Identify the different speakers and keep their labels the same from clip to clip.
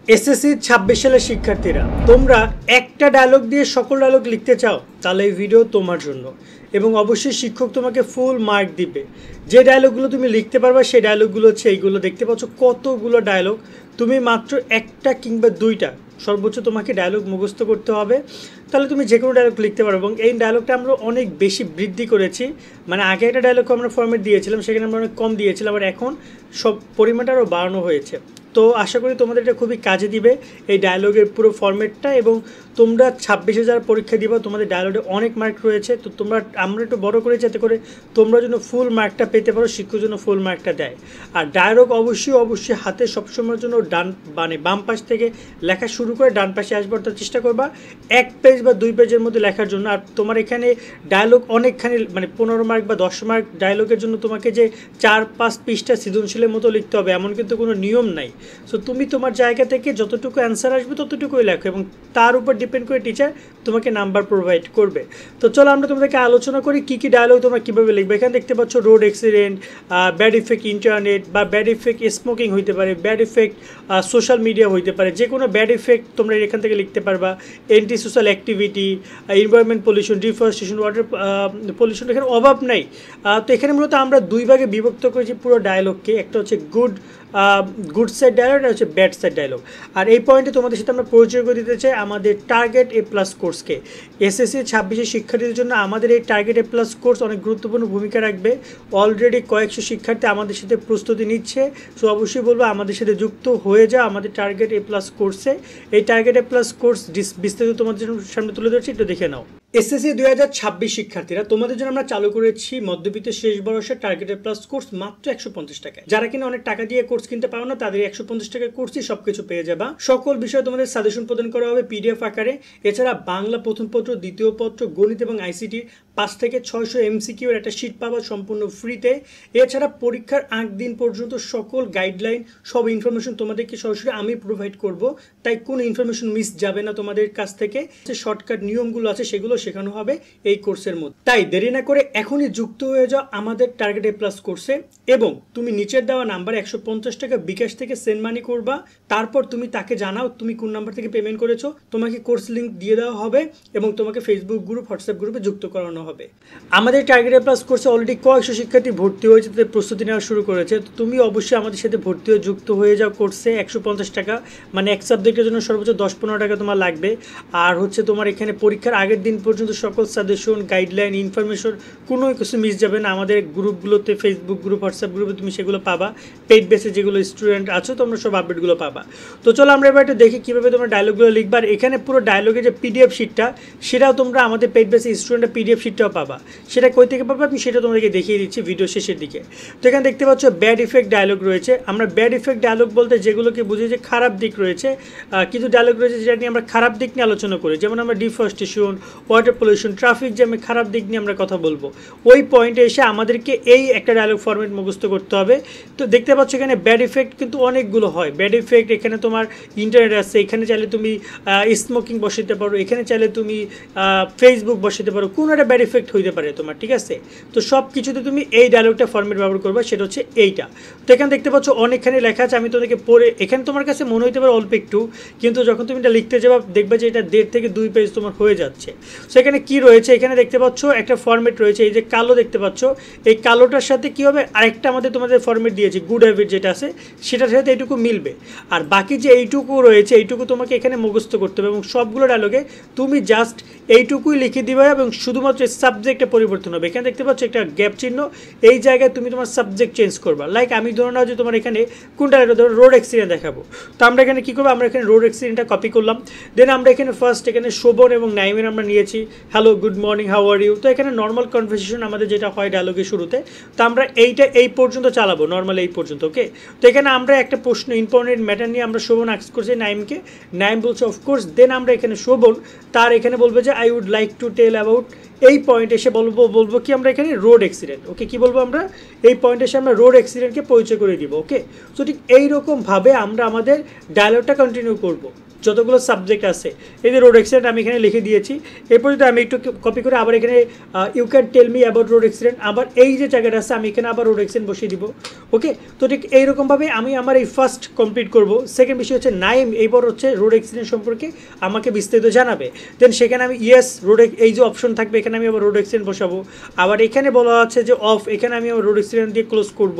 Speaker 1: SSC 26 সালের শিক্ষার্থীরা তোমরা একটা ডায়লগ দিয়ে সকল ডায়লগ লিখতে চাও তাহলে এই ভিডিও তোমার জন্য এবং অবশ্যই শিক্ষক তোমাকে ফুল মার্ক দিবে। যে ডায়লগগুলো তুমি লিখতে পারবা সেই ডায়লগগুলো হচ্ছে এইগুলো। দেখতে পাচ্ছ কতগুলো ডায়লগ, তুমি মাত্র একটা কিংবা দুইটা সর্বোচ্চ তোমাকে ডায়লগ মুখস্থ করতে হবে, তাহলে তুমি যে কোনো ডায়লগ লিখতে পারো। এবং এই ডায়লগটা আমরা অনেক বেশি বৃদ্ধি করেছি, মানে আগে একটা ডায়লগ আমরা ফরম্যাট দিয়েছিলাম, সেখানে আমরা অনেক কম দিয়েছিলাম, আর এখন সব পরিমাণটা আরও বাড়ানো হয়েছে। তো আশা করি তোমাদের এটা খুবই কাজে দিবে এই ডায়লগের পুরো ফরম্যাটটা। এবং তোমরা 26,000 পরীক্ষা দিবা, তোমাদের ডায়লগে অনেক মার্ক রয়েছে, তো আমরা একটু বড় করে যাতে করে তোমরা যেন ফুল মার্কটা পেতে পারো, শিক্ষক যেন ফুল মার্কটা দেয়। আর ডায়লগ অবশ্যই হাতে সবসময়ের জন্য বাম পাশ থেকে লেখা শুরু করে ডান পাশে আসবার তার চেষ্টা করবা, 1 পেজ বা 2 পেজের মধ্যে লেখার জন্য। আর তোমার এখানে ডায়লগ অনেকখানি, মানে 15 মার্ক বা 10 মার্ক ডায়লগের জন্য তোমাকে যে 4-5 পৃষ্ঠা সৃজনশীলের মতো লিখতে হবে এমন কিন্তু কোনো নিয়ম নাই। সো তুমি তোমার জায়গা থেকে যতটুকু অ্যান্সার আসবে ততটুকুই লেখো, এবং তার উপর ডিপেন্ড করে টিচার তোমাকে নাম্বার প্রোভাইড করবে। তো চলো আমরা তোমাদেরকে আলোচনা করি কী কী ডায়লগ তোমরা কীভাবে লিখবে। এখানে দেখতে পাচ্ছ road accident, bad effect internet, বা ব্যাড ইফেক্ট স্মোকিং হইতে পারে, ব্যাড ইফেক্ট সোশ্যাল মিডিয়া হইতে পারে, যে কোনো ব্যাড ইফেক্ট তোমরা এখান থেকে লিখতে পারবা। Anti social activity, environment pollution, deforestation, water pollution, এখানে অভাব নাই। তো এখানে মূলত আমরা দুই ভাগে বিভক্ত করেছি পুরো ডায়লগকে, একটা হচ্ছে গুড সাইড ডায়লগ, এটা হচ্ছে ব্যাড সাইড ডায়লগ। আর এই পয়েন্টে তোমাদের সাথে আমরা পরিচয় করে দিতে চাই আমাদের টার্গেট এ প্লাস কোর্সকে। এসএসসি 26 শিক্ষার্থীদের জন্য আমাদের এই টার্গেট এ প্লাস কোর্স অনেক গুরুত্বপূর্ণ ভূমিকা রাখবে। অলরেডি কয়েকশো শিক্ষার্থী আমাদের সাথে প্রস্তুতি নিচ্ছে, সো অবশ্যই বলবো আমাদের সাথে যুক্ত হয়ে যাও আমাদের টার্গেট এ প্লাস কোর্সে। এই টার্গেট এ প্লাস কোর্স বিস্তারিত তোমাদের সামনে তুলে ধরছি, একটু দেখে নাও। এসএসসি 2026 শিক্ষার্থীরা তোমাদের জন্য আমরা চালু করেছি মধ্যবিত্ত শেষ বর্ষের টার্গেটেড প্লাস কোর্স মাত্র 150 টাকায়। যারা কিনা অনেক টাকা দিয়ে কোর্স কিনতে পারো না, তাদের 150 টাকার কোর্সই সবকিছু পেয়ে যাবা। সকল বিষয়ে তোমাদের সাজেশন প্রদান করা হবে পিডিএফ আকারে। এছাড়া বাংলা প্রথম পত্র, দ্বিতীয় পত্র, গণিত এবং আইসিটি 5 থেকে 600 এমসিকিউ এর একটা শীট পাবা সম্পূর্ণ ফ্রিতে। এছাড়া পরীক্ষার আগ দিন পর্যন্ত সকল গাইডলাইন, সব ইনফরমেশন তোমাদেরকে সরাসরি আমি প্রোভাইড করব, তাই কোনো ইনফরমেশন মিস যাবে না তোমাদের কাছ থেকে। যে শর্টকাট নিয়মগুলো আছে সেগুলো শেখানো হবে এই কোর্সের মধ্যে। তাই দেরি না করে এখনই যুক্ত হয়ে যাও আমাদের টার্গেট এ প্লাস কোর্সে, এবং তুমি নিচের দেওয়া নাম্বারে 150 টাকা বিকাশ থেকে সেন্ড মানি করবা। তারপর তুমি তাকে জানাও তুমি কোন নাম্বার থেকে পেমেন্ট করেছো, তোমাকে কোর্স লিঙ্ক দিয়ে দেওয়া হবে এবং তোমাকে ফেসবুক গ্রুপ, হোয়াটসঅ্যাপ গ্রুপে যুক্ত করানো হবে। আমাদের টার্গেট এ প্লাস কোর্সে অলরেডি কয়েকশো শিক্ষার্থী ভর্তি হয়েছে, তাদের প্রস্তুতি নেওয়া শুরু করেছে। তো তুমি অবশ্যই আমাদের সাথে ভর্তি হয়ে যুক্ত হয়ে যাও কোর্সে। 150 টাকা, মানে এক সাবজেক্টের জন্য সর্বোচ্চ 10-15 টাকা তোমার লাগবে। আর হচ্ছে তোমার এখানে পরীক্ষার আগের দিন পর্যন্ত সকল সাজেশন, গাইডলাইন, ইনফরমেশন কোনো কিছু মিস যাবে না। আমাদের গ্রুপগুলোতে, ফেসবুক গ্রুপ, হোয়াটসঅ্যাপ গ্রুপে তুমি সেগুলো পাবা। পেইড বেসে যেগুলো স্টুডেন্ট আছো তোমরা সব আপডেটগুলো পাবা। তো চলো আমরা এবার একটু দেখি কীভাবে তোমরা ডায়লগগুলো লিখবা। আর এখানে পুরো ডায়লগের যে পিডিএফ শিটটা, সেটাও তোমরা আমাদের পেইড বেসে স্টুডেন্টের পিডিএফ শিটটাও পাবা। সেটা কই থেকে পাবা আমি সেটা তোমাদেরকে দেখিয়ে দিচ্ছি ভিডিও শেষের দিকে। তো এখানে দেখতে পাচ্ছ ব্যাড ইফেক্ট ডায়লগ রয়েছে। আমরা ব্যাড ইফেক্ট ডায়লগ বলতে যেগুলোকে বুঝি যে খারাপ দিক রয়েছে, কিছু ডায়লগ রয়েছে যেটা নিয়ে আমরা খারাপ দিক নিয়ে আলোচনা করি, যেমন আমরা ডিফরেস্টেশন, ওয়াটার পলিউশন, ট্রাফিক জ্যামে খারাপ দিক নিয়ে আমরা কথা বলবো। ওই পয়েন্টে এসে আমাদেরকে এই একটা ডায়লগ ফরম্যাট মুখস্থ করতে হবে। তো দেখতে পাচ্ছ এখানে ব্যাড ইফেক্ট কিন্তু অনেকগুলো হয়। ব্যাড ইফেক্ট এখানে তোমার ইন্টারনেট আছে, এখানে চাইলে তুমি স্মোকিং বসাতে পারো, এখানে চাইলে তুমি ফেসবুক বসাতে পারো, কোনো একটা ব্যাড ইফেক্ট হইতে পারে তোমার, ঠিক আছে। তো সব কিছুতে তুমি এই ডায়লগটা ফরম্যাট ব্যবহার করবে, সেটা হচ্ছে এইটা। তো এখানে দেখতে পাচ্ছ অনেকখানি লেখা আছে, আমি তোমাদেরকে পড়ে, এখানে তোমার কাছে মনে হইতে পারে অল্প একটু, কিন্তু যখন তুমি এটা লিখতে যাবা দেখবে যে এটা 1.5 থেকে 2 পেজ তোমার হয়ে যাচ্ছে। সো এখানে কি রয়েছে, এখানে দেখতে পাচ্ছ একটা ফরম্যাট রয়েছে, এই যে কালো দেখতে পাচ্ছ, এই কালোটার সাথে কি হবে আরেকটা তোমাদের ফরম্যাট দিয়েছি গুড হ্যাবিট যেটা আছে সেটার সাথে এইটুকু মিলবে। আর বাকি যে এইটুকু রয়েছে এইটুকু তোমাকে এখানে মুখস্থ করতে হবে, এবং সবগুলো ডায়লগে তুমি জাস্ট এইটুকুই লিখে দিবে, এবং শুধুমাত্র সাবজেক্টে পরিবর্তন হবে। এখানে দেখতে পাচ্ছ একটা গ্যাপ চিহ্ন, এই জায়গায় তুমি তোমার সাবজেক্ট চেঞ্জ করবা। লাইক আমি ধরে নাও যে তোমার এখানে কোনটা ধরো রোড অ্যাক্সিডেন্ট দেখাবো, তো আমরা এখানে কী করবো, আমরা এখানে রোড অ্যাক্সিডেন্টটা কপি করলাম। দেন আমরা এখানে ফার্স্ট এখানে শোভন এবং নাইমের আমরা নিয়েছি, hello, good morning, how are you. তো এখানে নর্মাল কনভারসেশন আমাদের যেটা হয় ডায়লগের শুরুতে, তো আমরা এই পর্যন্ত চালাবো, নর্মাল এই পর্যন্ত, ওকে। তো এখানে আমরা একটা প্রশ্ন, ইম্পর্টেন্ট ম্যাটার নিয়ে আমরা শোভন আস্ক করছি নাইমকে, নাইম বলছে অফকোর্স। দেন আমরা এখানে শোভন তার এখানে বলবো যে I would like to tell about, এই পয়েন্ট এসে বলবো কি আমরা এখানে রোড অ্যাক্সিডেন্ট, ওকে। কি বলবো আমরা এই পয়েন্ট এসে আমরা রোড অ্যাক্সিডেন্টকে পরিচয় করে দিব, ওকে। তো ঠিক এইরকমভাবে আমরা আমাদের ডায়লগটা কন্টিনিউ করবো। যতগুলো সাবজেক্ট আছে, এই যে রোড অ্যাক্সিডেন্ট আমি এখানে লিখে দিয়েছি। এরপর যদি আমি একটু কপি করে আবার এখানে you can tell me about road accident, আবার এই যে জায়গাটা আছে আমি এখানে আবার রোড অ্যাক্সিডেন্ট বসিয়ে দিব। ওকে, তো ঠিক এইরকমভাবে আমি আমার এই ফার্স্ট কমপ্লিট করব। সেকেন্ড বিষয় হচ্ছে নাইম এইবার হচ্ছে রোড অ্যাক্সিডেন্ট সম্পর্কে আমাকে বিস্তারিত জানাবে। দেন সেখানে আমি ইয়েস রোড, এই যে অপশন থাকবে এখানে আমি আবার রোড অ্যাক্সিডেন্ট বসাবো। আবার এখানে বলা আছে যে অফ, এখানে আমি আবার রোড অ্যাক্সিডেন্ট দিয়ে ক্লোজ করব।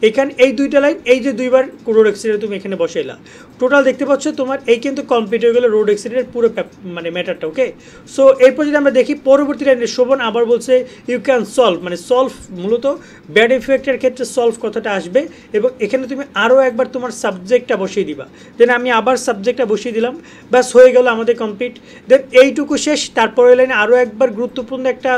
Speaker 1: এখানে এই দুইটা লাইন, এই যে দুইবার রোড অ্যাক্সিডেন্ট তুমি এখানে বসাইলা, টোটাল দেখতে পাচ্ছ তোমার এই কিন্তু কমপ্লিট হয়ে গেলো রোড অ্যাক্সিডেন্টের পুরো মানে ম্যাটারটা। ওকে, সো এরপর যদি আমরা দেখি পরবর্তী লাইনে শোভন আবার বলছে ইউ ক্যান সলভ, মানে সলভ মূলত ব্যাড ইফেক্টের ক্ষেত্রে সলভ কথাটা আসবে এবং এখানে তুমি আরও একবার তোমার সাবজেক্টটা বসিয়ে দিবা। দেন আমি আবার সাবজেক্টটা বসিয়ে দিলাম, ব্যাস হয়ে গেল আমাদের কমপ্লিট। দেন এইটুকু শেষ। তারপরে লাইনে আরও একবার গুরুত্বপূর্ণ একটা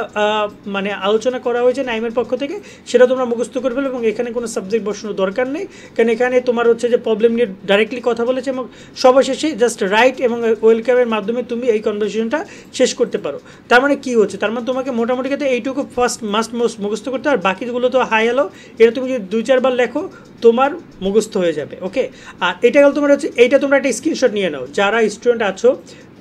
Speaker 1: মানে আলোচনা করা হয়েছে নাইমের পক্ষ থেকে, সেটা তোমরা মুখস্থ করে ফেলো এবং এখানে কোনো সাবজেক্ট বসানোর দরকার নেই, কারণ এখানে তোমার হচ্ছে যে প্রবলেম নিয়ে ডাইরেক্টলি কথা বলেছে এবং সর্বশেষে জাস্ট রাইট এবং ওয়েলকামের মাধ্যমে তুমি এই কনভারসেশনটা শেষ করতে পারো। তার মানে কী হচ্ছে, তার মানে তোমাকে মোটামুটি ক্ষেত্রে এইটুকু ফার্স্ট মাস্ট মুখস্থ করতে, আর বাকিগুলো তো হাই হ্যালো এটা তুমি যদি 2-4 বার লেখো তোমার মুখস্থ হয়ে যাবে। ওকে, আর এটা গেল তোমার হচ্ছে, এইটা তোমরা একটা স্ক্রিনশট নিয়ে নাও, যারা স্টুডেন্ট আছো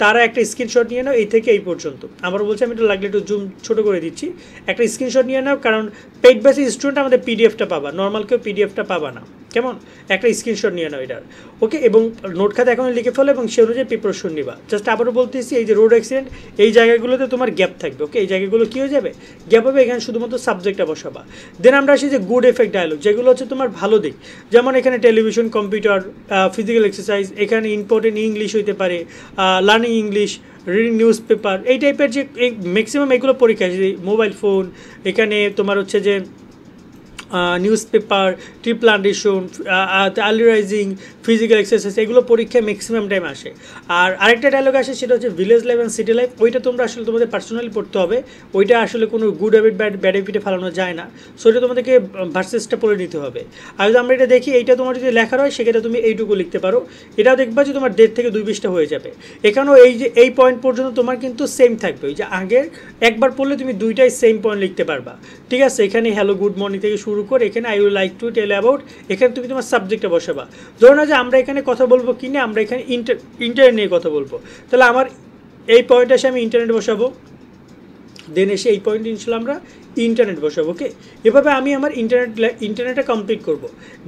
Speaker 1: তারা একটা স্ক্রিনশট নিয়ে নাও এই থেকে এই পর্যন্ত। আবার বলছি আমি একটু লাগলে একটু জুম ছোটো করে দিচ্ছি, একটা স্ক্রিনশট নিয়ে নাও, কারণ পেইড বেসিস স্টুডেন্ট আমাদের পিডিএফটা পাবা, নর্মাল কেউ পিডিএফটা পাবা না, কেমন? একটা স্ক্রিনশট নিয়ে নাও এটার। ওকে, এবং নোট খাতে এখন লিখে ফেলো এবং সে অনুযায়ী প্রিপারেশন নিবা। জাস্ট আবারও বলতেছি, এই যে রোড অ্যাক্সিডেন্ট এই জায়গাগুলোতে তোমার গ্যাপ থাকবে। ওকে, এই জায়গাগুলো কী হয়ে যাবে, গ্যাপ হবে, এখানে শুধুমাত্র সাবজেক্টটা বসাবা। দেন আমরা আসি যে গুড এফেক্ট ডায়ালগ, যেগুলো হচ্ছে তোমার ভালো দিক, যেমন এখানে টেলিভিশন, কম্পিউটার, ফিজিক্যাল এক্সারসাইজ, এখানে ইম্পর্টেন্ট ইংলিশ হইতে পারে, learning English, reading news paper, এই টাইপের যে ম্যাক্সিমাম এগুলো পরীক্ষা আছে। মোবাইল ফোন, এখানে তোমার হচ্ছে যে news paper, tree plantation, early rising, physical exercise, এগুলো পরীক্ষায় ম্যাক্সিমাম টাইম আসে। আর আরেকটা ডায়লগ আসে, সেটা হচ্ছে village life and city life. ওইটা তোমরা আসলে তোমাদের পার্সোনালি পড়তে হবে, ওইটা আসলে কোনো গুড হ্যাবিট ব্যাড হ্যাবিটে ফেলানো যায় না, সো এটা তোমাদেরকে ভার্সেসটা পড়ে নিতে হবে। আর যদি আমরা এটা দেখি, এইটা তোমার যদি লেখার হয় সেক্ষেত্রে তুমি এইটুকু লিখতে পারো, এটাও দেখবা যে তোমার 1.5 থেকে 2 পৃষ্ঠা হয়ে যাবে। এখানেও এই যে এই পয়েন্ট পর্যন্ত তোমার কিন্তু সেম থাকবে, ওই যে আগের একবার পড়লে তুমি দুইটাই সেম পয়েন্ট লিখতে পারবা। ঠিক আছে, এখানে হ্যালো গুড মর্নিং থেকে শুরু করে এখানে I would like to tell about, এখানে তুমি তোমার সাবজেক্টটা বসাবা। ধরো না যে আমরা এখানে কথা বলবো কি না, আমরা এখানে ইন্টারনেট নিয়ে কথা বলবো, তাহলে আমার এই পয়েন্ট এসে আমি ইন্টারনেট বসাবো, দেন এসে এই পয়েন্ট ইনশাল্লাহ আমরা ইন্টারনেট বসাবো। ওকে, এভাবে আমি আমার ইন্টারনেটটা কমপ্লিট করব।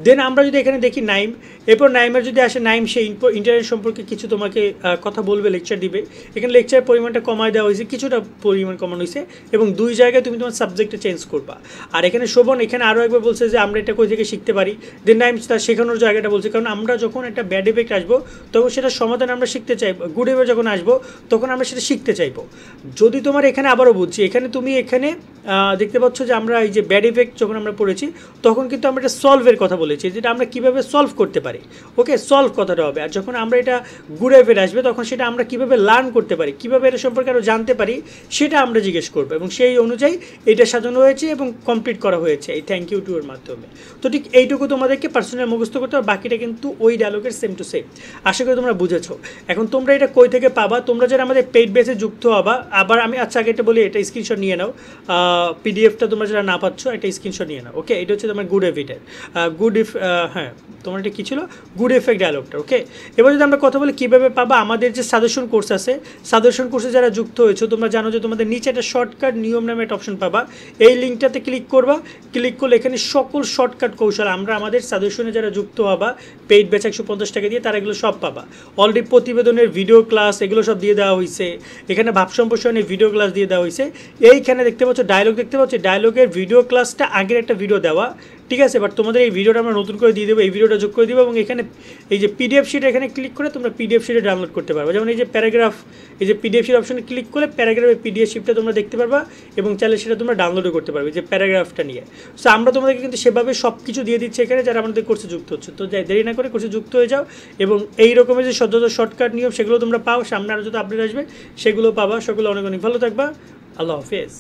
Speaker 1: দেন আমরা যদি এখানে দেখি নাইম, এরপর নাইমের যদি আসে, নাইম সেই ইন্টারনেট সম্পর্কে কিছু তোমাকে কথা বলবে, লেকচার দিবে। এখানে লেকচারের পরিমাণটা কমায় দেওয়া হয়েছে, কিছুটা পরিমাণ কমানো হয়েছে এবং 2 জায়গায় তুমি তোমার সাবজেক্টটা চেঞ্জ করবা। আর এখানে শোভন এখানে আরও একবার বলছে যে আমরা এটা কই থেকে শিখতে পারি। দেন নাইম তার শেখানোর জায়গাটা বলছে, কারণ আমরা যখন একটা ব্যাড ইফেক্ট আসবো তখন সেটা সমাধান আমরা শিখতে চাইবো, গুড ইফেক্ট যখন আসবো তখন আমরা সেটা শিখতে চাইবো। যদি তোমার এখানে আবারও বুঝছি, এখানে তুমি এখানে দেখতে পাচ্ছ যে আমরা এই যে ব্যাড ইফেক্ট যখন আমরা পড়েছি তখন কিন্তু আমরা এটা সলভের কথা বলেছি, যেটা আমরা কীভাবে সলভ করতে পারি। ওকে, সলভ কথাটা হবে। আর যখন আমরা এটা গুড ইফেক্ট আসবে তখন সেটা আমরা কীভাবে লার্ন করতে পারি, কীভাবে এটা সম্পর্কে আরও জানতে পারি, সেটা আমরা জিজ্ঞেস করবো এবং সেই অনুযায়ী এটা সাজানো হয়েছে এবং কমপ্লিট করা হয়েছে এই থ্যাংক ইউ টু এর মাধ্যমে। তো ঠিক এইটুকু তোমাদেরকে পার্সোনাল মুখস্থ করতে হবে, বাকিটা কিন্তু ওই ডায়লগের সেম টু সেম। আশা করি তোমরা বুঝেছো। এখন তোমরা এটা কই থেকে পাবা, তোমরা যারা আমাদের পেইড বেসে যুক্ত হবা, আবার আমি আচ্ছা আগে এটা বলি, এটা স্ক্রিনশট নিয়ে নাও, পিডিএফটা তোমরা যারা না পাচ্ছ একটা স্ক্রিনশট নিয়ে নাও। ওকে, এটা হচ্ছে তোমার গুড এফেক্টের হ্যাঁ তোমার এটা কী ছিল, গুড এফেক্ট ডায়লগটা। ওকে, এবার যদি আমরা কথা বলি কীভাবে পাবা, আমাদের যে সাজেশন কোর্স আছে, সাজেশন কোর্সে যারা যুক্ত হয়েছো তোমরা জানো যে তোমাদের নিচে একটা শর্টকাট নিয়ম নামে একটা অপশন পাবা, এই লিঙ্কটাতে ক্লিক করবা, ক্লিক করলে এখানে সকল শর্টকাট কৌশল আমরা আমাদের সাজেশনে যারা যুক্ত হবা পেইড ব্যাচ 150 টাকা দিয়ে, তারা এগুলো সব পাবা। অলরেডি প্রতিবেদনের ভিডিও ক্লাস এগুলো সব দিয়ে দেওয়া হয়েছে, এখানে ভাব সম্প্রসারণের ভিডিও ক্লাস দিয়ে দেওয়া হয়েছে। এইখানে দেখতে পাচ্ছ ডায়লগ, দেখতে পাচ্ছ ডায়লগের ভিডিও ক্লাসটা আগের একটা ভিডিও দেওয়া, ঠিক আছে। বাট তোমাদের এই ভিডিওটা আমরা নতুন করে দিয়ে দেবো, এই ভিডিওটা যোগ করে দেবো এবং এখানে এই যে পিডিএফ শিট, এখানে ক্লিক করে তোমরা পিডিএফ শিটে ডাউনলোড করতে পারবে। যেমন এই যে প্যারাগ্রাফ, এই যে পিডিএফ শিট অপশনে ক্লিক করলে প্যারাগ্রাফের পিডিএফ শিটটা তোমরা দেখতে পারবা এবং চাইলে সেটা তোমরা ডাউনলোডও করতে পারবে যে প্যারাগ্রাফটা নিয়ে। সো আমরা তোমাদেরকে কিন্তু সেভাবে সব কিছু দিয়ে দিচ্ছি এখানে, যারা আমাদের কোর্সে যুক্ত হচ্ছে। তো দেরি না করে কোর্সে যুক্ত হয়ে যাও এবং এই রকমের যে সদ্য শর্টকাট নিয়ম সেগুলো তোমরা পাও, সামনে আরও যত আপডেট আসবে সেগুলো পাবা। সকলে অনেক অনেক ভালো থাকবা, আল্লাহ হাফেজ।